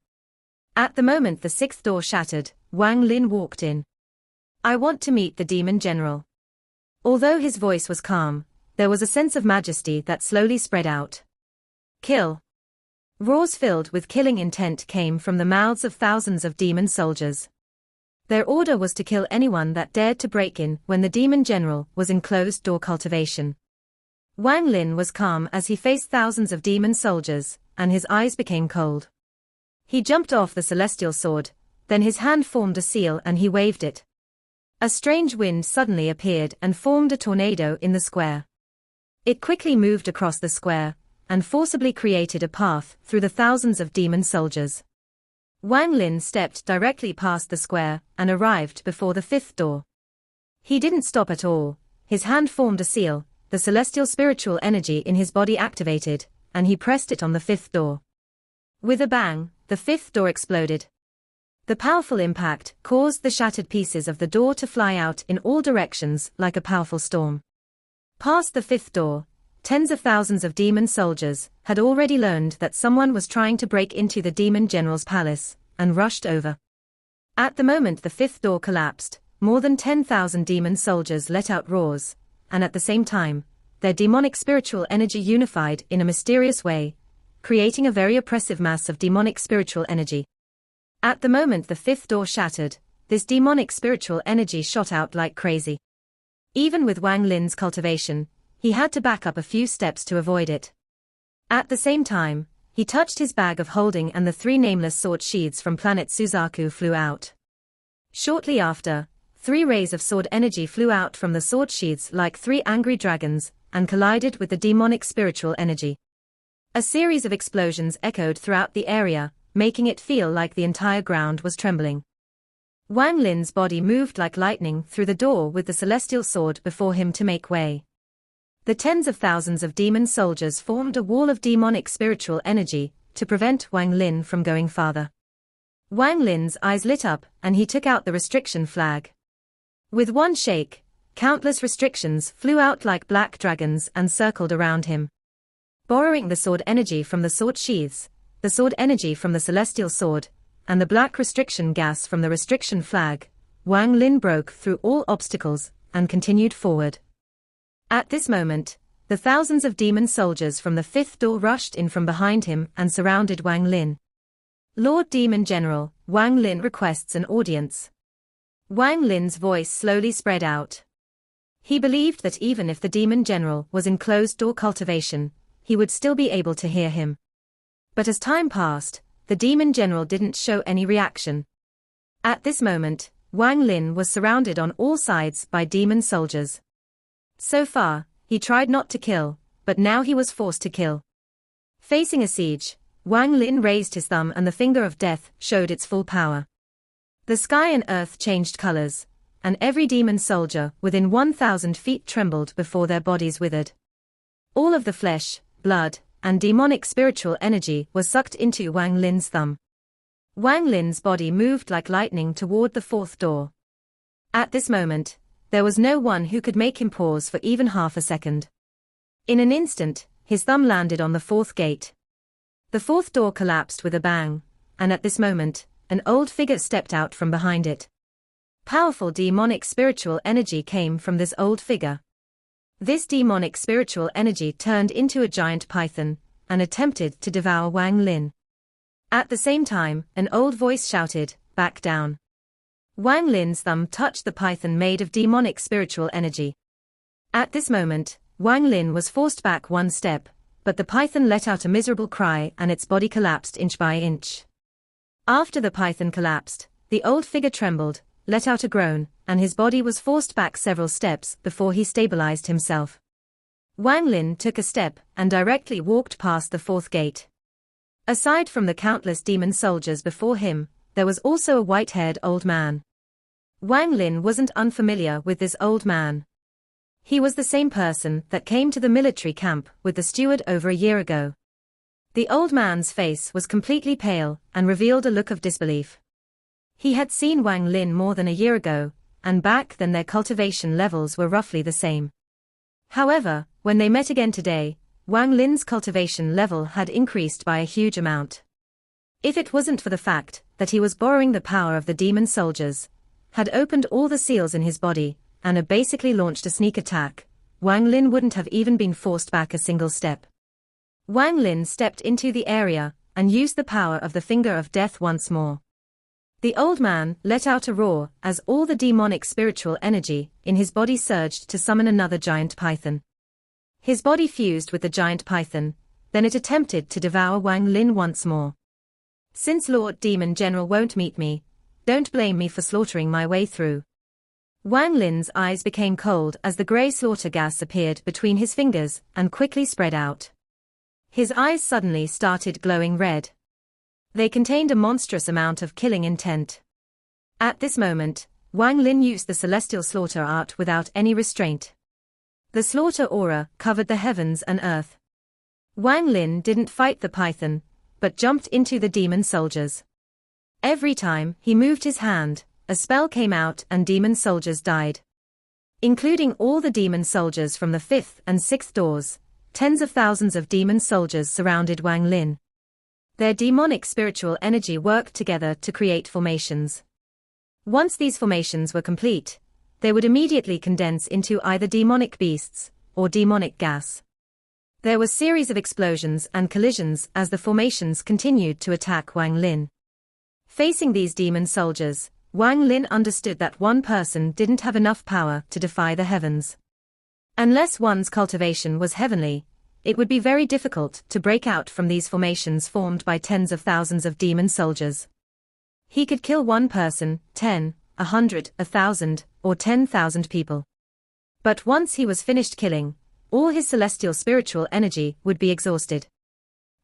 Speaker 1: At the moment the 6th door shattered, Wang Lin walked in. "I want to meet the demon general." Although his voice was calm, there was a sense of majesty that slowly spread out. "Kill." Roars filled with killing intent came from the mouths of thousands of demon soldiers. Their order was to kill anyone that dared to break in when the demon general was in closed-door cultivation. Wang Lin was calm as he faced thousands of demon soldiers, and his eyes became cold. He jumped off the celestial sword, then his hand formed a seal and he waved it. A strange wind suddenly appeared and formed a tornado in the square. It quickly moved across the square, and forcibly created a path through the thousands of demon soldiers. Wang Lin stepped directly past the square and arrived before the 5th door. He didn't stop at all, his hand formed a seal, the celestial spiritual energy in his body activated, and he pressed it on the 5th door. With a bang, the 5th door exploded. The powerful impact caused the shattered pieces of the door to fly out in all directions like a powerful storm. Past the 5th door, tens of thousands of demon soldiers had already learned that someone was trying to break into the demon general's palace, and rushed over. At the moment the 5th door collapsed, more than 10,000 demon soldiers let out roars, and at the same time, their demonic spiritual energy unified in a mysterious way, creating a very oppressive mass of demonic spiritual energy. At the moment the 5th door shattered, this demonic spiritual energy shot out like crazy. Even with Wang Lin's cultivation, he had to back up a few steps to avoid it. At the same time, he touched his bag of holding and the 3 nameless sword sheaths from planet Suzaku flew out. Shortly after, 3 rays of sword energy flew out from the sword sheaths like 3 angry dragons, and collided with the demonic spiritual energy. A series of explosions echoed throughout the area, making it feel like the entire ground was trembling. Wang Lin's body moved like lightning through the door with the celestial sword before him to make way. The tens of thousands of demon soldiers formed a wall of demonic spiritual energy to prevent Wang Lin from going farther. Wang Lin's eyes lit up and he took out the restriction flag. With one shake, countless restrictions flew out like black dragons and circled around him. Borrowing the sword energy from the sword sheaths, the sword energy from the celestial sword, and the black restriction gas from the restriction flag, Wang Lin broke through all obstacles and continued forward. At this moment, the thousands of demon soldiers from the fifth door rushed in from behind him and surrounded Wang Lin. Lord Demon General, Wang Lin requests an audience. Wang Lin's voice slowly spread out. He believed that even if the Demon General was in closed-door cultivation, he would still be able to hear him. But as time passed, the Demon General didn't show any reaction. At this moment, Wang Lin was surrounded on all sides by demon soldiers. So far, he tried not to kill, but now he was forced to kill. Facing a siege, Wang Lin raised his thumb and the finger of death showed its full power. The sky and earth changed colors, and every demon soldier within 1,000 feet trembled before their bodies withered. All of the flesh, blood, and demonic spiritual energy was sucked into Wang Lin's thumb. Wang Lin's body moved like lightning toward the fourth door. At this moment, there was no one who could make him pause for even half a second. In an instant, his thumb landed on the fourth gate. The fourth door collapsed with a bang, and at this moment, an old figure stepped out from behind it. Powerful demonic spiritual energy came from this old figure. This demonic spiritual energy turned into a giant python and attempted to devour Wang Lin. At the same time, an old voice shouted, "Back down." Wang Lin's thumb touched the python made of demonic spiritual energy. At this moment, Wang Lin was forced back one step, but the python let out a miserable cry and its body collapsed inch by inch. After the python collapsed, the old figure trembled, let out a groan, and his body was forced back several steps before he stabilized himself. Wang Lin took a step and directly walked past the fourth gate. Aside from the countless demon soldiers before him, there was also a white-haired old man. Wang Lin wasn't unfamiliar with this old man. He was the same person that came to the military camp with the steward over a year ago. The old man's face was completely pale and revealed a look of disbelief. He had seen Wang Lin more than a year ago, and back then their cultivation levels were roughly the same. However, when they met again today, Wang Lin's cultivation level had increased by a huge amount. If it wasn't for the fact that he was borrowing the power of the demon soldiers, had opened all the seals in his body, and had basically launched a sneak attack, Wang Lin wouldn't have even been forced back a single step. Wang Lin stepped into the area and used the power of the finger of death once more. The old man let out a roar as all the demonic spiritual energy in his body surged to summon another giant python. His body fused with the giant python, then it attempted to devour Wang Lin once more. Since Lord Demon General won't meet me, don't blame me for slaughtering my way through. Wang Lin's eyes became cold as the grey slaughter gas appeared between his fingers and quickly spread out. His eyes suddenly started glowing red. They contained a monstrous amount of killing intent. At this moment, Wang Lin used the celestial slaughter art without any restraint. The slaughter aura covered the heavens and earth. Wang Lin didn't fight the python, but jumped into the demon soldiers. Every time he moved his hand, a spell came out and demon soldiers died. Including all the demon soldiers from the 5th and 6th doors, tens of thousands of demon soldiers surrounded Wang Lin. Their demonic spiritual energy worked together to create formations. Once these formations were complete, they would immediately condense into either demonic beasts or demonic gas. There were series of explosions and collisions as the formations continued to attack Wang Lin. Facing these demon soldiers, Wang Lin understood that one person didn't have enough power to defy the heavens. Unless one's cultivation was heavenly, it would be very difficult to break out from these formations formed by tens of thousands of demon soldiers. He could kill one person, 10, 100, 1,000, or 10,000 people. But once he was finished killing, all his celestial spiritual energy would be exhausted.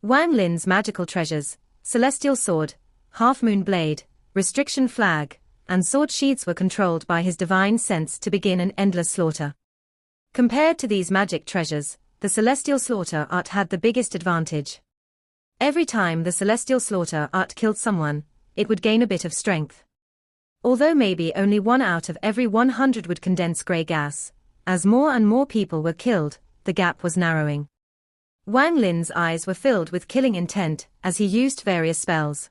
Speaker 1: Wang Lin's magical treasures, celestial sword, half-moon blade, restriction flag, and sword sheaths were controlled by his divine sense to begin an endless slaughter. Compared to these magic treasures, the celestial slaughter art had the biggest advantage. Every time the celestial slaughter art killed someone, it would gain a bit of strength. Although maybe only 1 out of every 100 would condense grey gas, as more and more people were killed, the gap was narrowing. Wang Lin's eyes were filled with killing intent as he used various spells.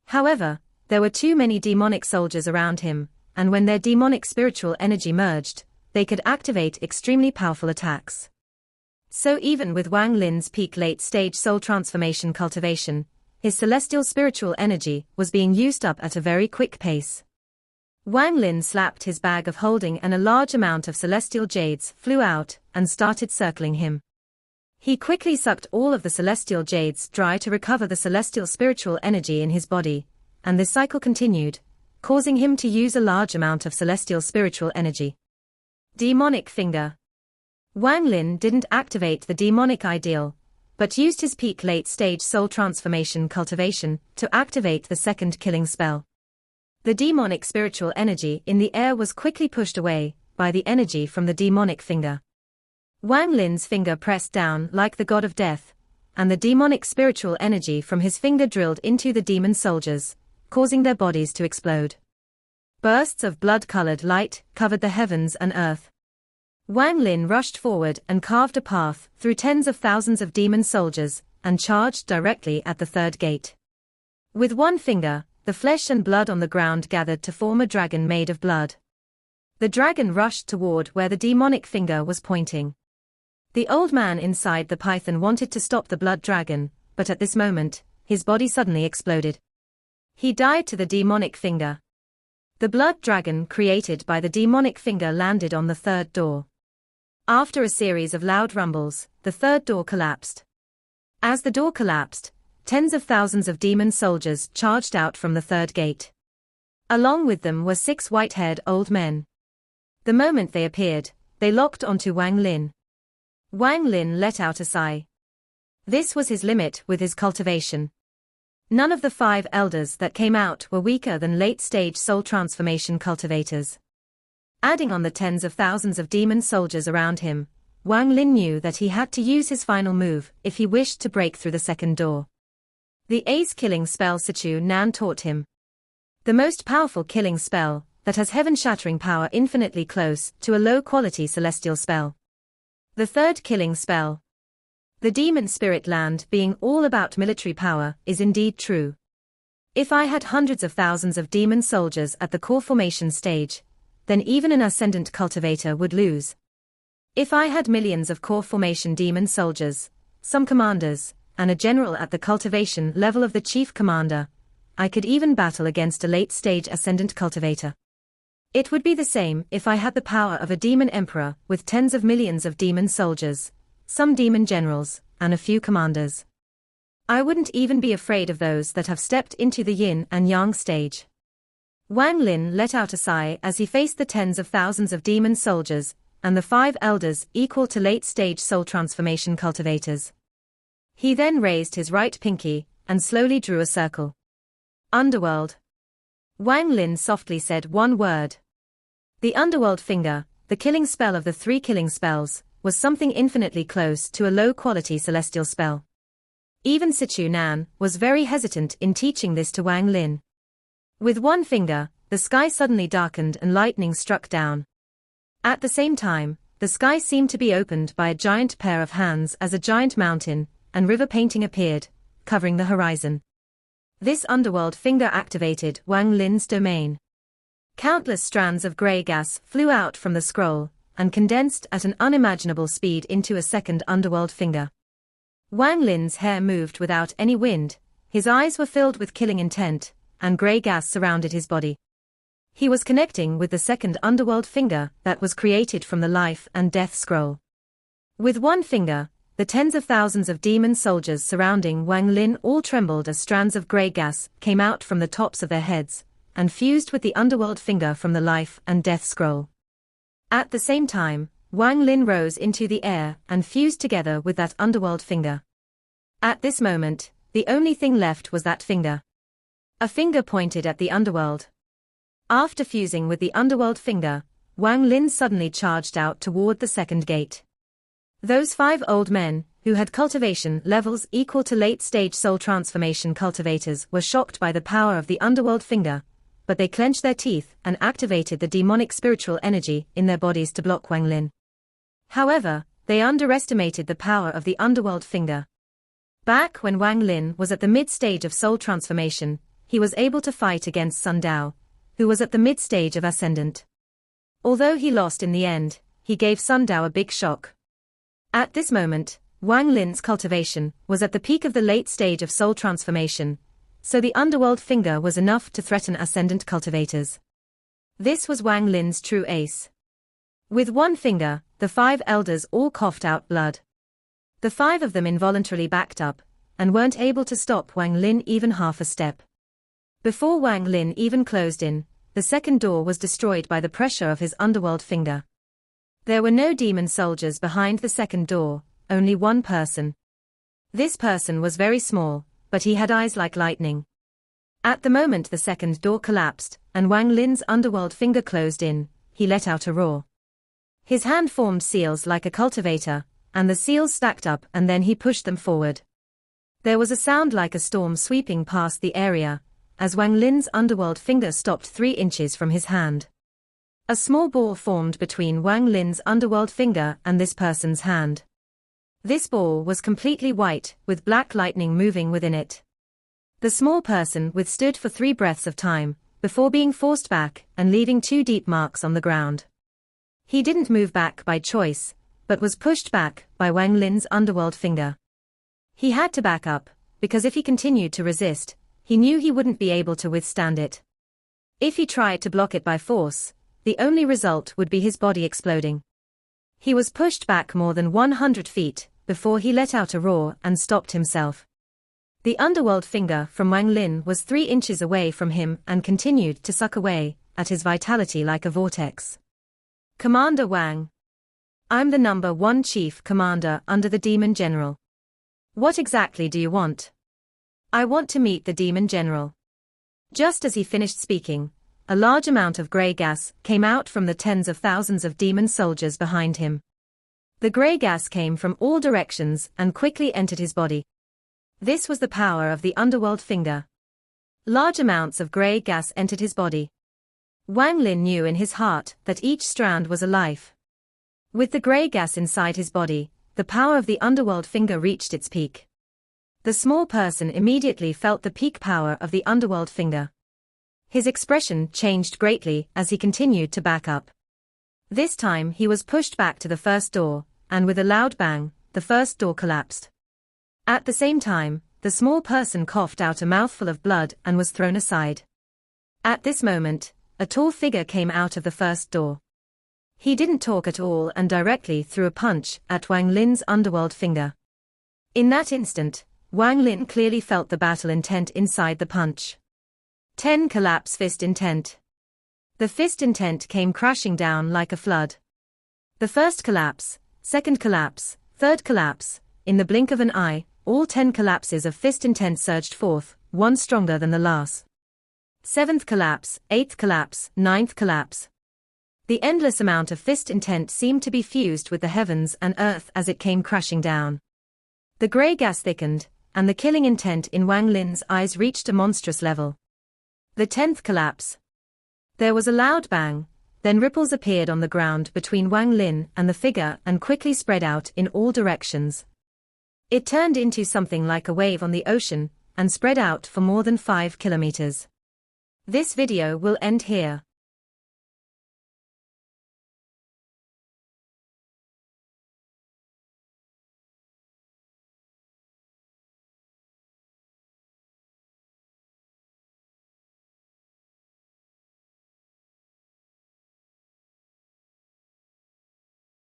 Speaker 1: However, there were too many demonic soldiers around him, and when their demonic spiritual energy merged, they could activate extremely powerful attacks. So even with Wang Lin's peak late-stage soul transformation cultivation, his celestial spiritual energy was being used up at a very quick pace. Wang Lin slapped his bag of holding and a large amount of celestial jades flew out and started circling him. He quickly sucked all of the celestial jades dry to recover the celestial spiritual energy in his body, and this cycle continued, causing him to use a large amount of celestial spiritual energy. Demonic Finger. Wang Lin didn't activate the demonic ideal, but used his peak late-stage soul transformation cultivation to activate the second killing spell. The demonic spiritual energy in the air was quickly pushed away by the energy from the demonic finger. Wang Lin's finger pressed down like the god of death, and the demonic spiritual energy from his finger drilled into the demon soldiers, causing their bodies to explode. Bursts of blood-colored light covered the heavens and earth. Wang Lin rushed forward and carved a path through tens of thousands of demon soldiers and charged directly at the third gate. With one finger, the flesh and blood on the ground gathered to form a dragon made of blood. The dragon rushed toward where the demonic finger was pointing. The old man inside the python wanted to stop the blood dragon, but at this moment, his body suddenly exploded. He died to the demonic finger. The blood dragon created by the demonic finger landed on the third door. After a series of loud rumbles, the third door collapsed. As the door collapsed, tens of thousands of demon soldiers charged out from the third gate. Along with them were 6 white-haired old men. The moment they appeared, they locked onto Wang Lin. Wang Lin let out a sigh. This was his limit with his cultivation. None of the 5 elders that came out were weaker than late-stage soul transformation cultivators. Adding on the tens of thousands of demon soldiers around him, Wang Lin knew that he had to use his final move if he wished to break through the second door. The ace-killing spell Sichu Nan taught him. The most powerful killing spell that has heaven-shattering power infinitely close to a low-quality celestial spell. The third killing spell. The demon spirit land being all about military power is indeed true. If I had hundreds of thousands of demon soldiers at the core formation stage, then even an ascendant cultivator would lose. If I had millions of core formation demon soldiers, some commanders, and a general at the cultivation level of the chief commander, I could even battle against a late-stage ascendant cultivator. It would be the same if I had the power of a demon emperor with tens of millions of demon soldiers, some demon generals, and a few commanders. I wouldn't even be afraid of those that have stepped into the yin and yang stage. Wang Lin let out a sigh as he faced the tens of thousands of demon soldiers, and the 5 elders equal to late-stage soul transformation cultivators. He then raised his right pinky, and slowly drew a circle. Underworld. Wang Lin softly said one word. The underworld finger, the killing spell of the 3 killing spells, was something infinitely close to a low-quality celestial spell. Even Sichu Nan was very hesitant in teaching this to Wang Lin. With one finger, the sky suddenly darkened and lightning struck down. At the same time, the sky seemed to be opened by a giant pair of hands as a giant mountain and river painting appeared, covering the horizon. This underworld finger activated Wang Lin's domain. Countless strands of grey gas flew out from the scroll, and condensed at an unimaginable speed into a second underworld finger. Wang Lin's hair moved without any wind, his eyes were filled with killing intent, and grey gas surrounded his body. He was connecting with the second underworld finger that was created from the life and death scroll. With one finger, the tens of thousands of demon soldiers surrounding Wang Lin all trembled as strands of grey gas came out from the tops of their heads, and fused with the underworld finger from the life and death scroll. At the same time, Wang Lin rose into the air and fused together with that underworld finger. At this moment, the only thing left was that finger. A finger pointed at the underworld. After fusing with the underworld finger, Wang Lin suddenly charged out toward the second gate. Those 5 old men, who had cultivation levels equal to late-stage soul transformation cultivators, were shocked by the power of the underworld finger, but they clenched their teeth and activated the demonic spiritual energy in their bodies to block Wang Lin. However, they underestimated the power of the underworld finger. Back when Wang Lin was at the mid-stage of soul transformation, he was able to fight against Sun Dao, who was at the mid-stage of ascendant. Although he lost in the end, he gave Sun Dao a big shock. At this moment, Wang Lin's cultivation was at the peak of the late stage of soul transformation, so the underworld finger was enough to threaten ascendant cultivators. This was Wang Lin's true ace. With one finger, the 5 elders all coughed out blood. The 5 of them involuntarily backed up, and weren't able to stop Wang Lin even half a step. Before Wang Lin even closed in, the second door was destroyed by the pressure of his underworld finger. There were no demon soldiers behind the second door, only one person. This person was very small, but he had eyes like lightning. At the moment the second door collapsed, and Wang Lin's underworld finger closed in, he let out a roar. His hand formed seals like a cultivator, and the seals stacked up and then he pushed them forward. There was a sound like a storm sweeping past the area, as Wang Lin's underworld finger stopped 3 inches from his hand. A small ball formed between Wang Lin's underworld finger and this person's hand. This ball was completely white, with black lightning moving within it. The small person withstood for 3 breaths of time, before being forced back and leaving 2 deep marks on the ground. He didn't move back by choice, but was pushed back by Wang Lin's underworld finger. He had to back up, because if he continued to resist, he knew he wouldn't be able to withstand it. If he tried to block it by force, the only result would be his body exploding. He was pushed back more than 100 feet, before he let out a roar and stopped himself. The underworld finger from Wang Lin was 3 inches away from him and continued to suck away at his vitality like a vortex. Commander Wang. I'm the number 1 chief commander under the Demon General. What exactly do you want? I want to meet the Demon General. Just as he finished speaking, a large amount of grey gas came out from the tens of thousands of demon soldiers behind him. The grey gas came from all directions and quickly entered his body. This was the power of the underworld finger. Large amounts of grey gas entered his body. Wang Lin knew in his heart that each strand was a life. With the grey gas inside his body, the power of the underworld finger reached its peak. The small person immediately felt the peak power of the underworld finger. His expression changed greatly as he continued to back up. This time he was pushed back to the first door, and with a loud bang, the first door collapsed. At the same time, the small person coughed out a mouthful of blood and was thrown aside. At this moment, a tall figure came out of the first door. He didn't talk at all and directly threw a punch at Wang Lin's underworld finger. In that instant, Wang Lin clearly felt the battle intent inside the punch. 10 collapse fist intent. The fist intent came crashing down like a flood. The first collapse, second collapse, third collapse, in the blink of an eye, all 10 collapses of fist intent surged forth, one stronger than the last. 7th collapse, 8th collapse, 9th collapse. The endless amount of fist intent seemed to be fused with the heavens and earth as it came crashing down. The grey gas thickened, and the killing intent in Wang Lin's eyes reached a monstrous level. The 10th collapse. There was a loud bang, then ripples appeared on the ground between Wang Lin and the figure and quickly spread out in all directions. It turned into something like a wave on the ocean, and spread out for more than 5 kilometers. This video will end here.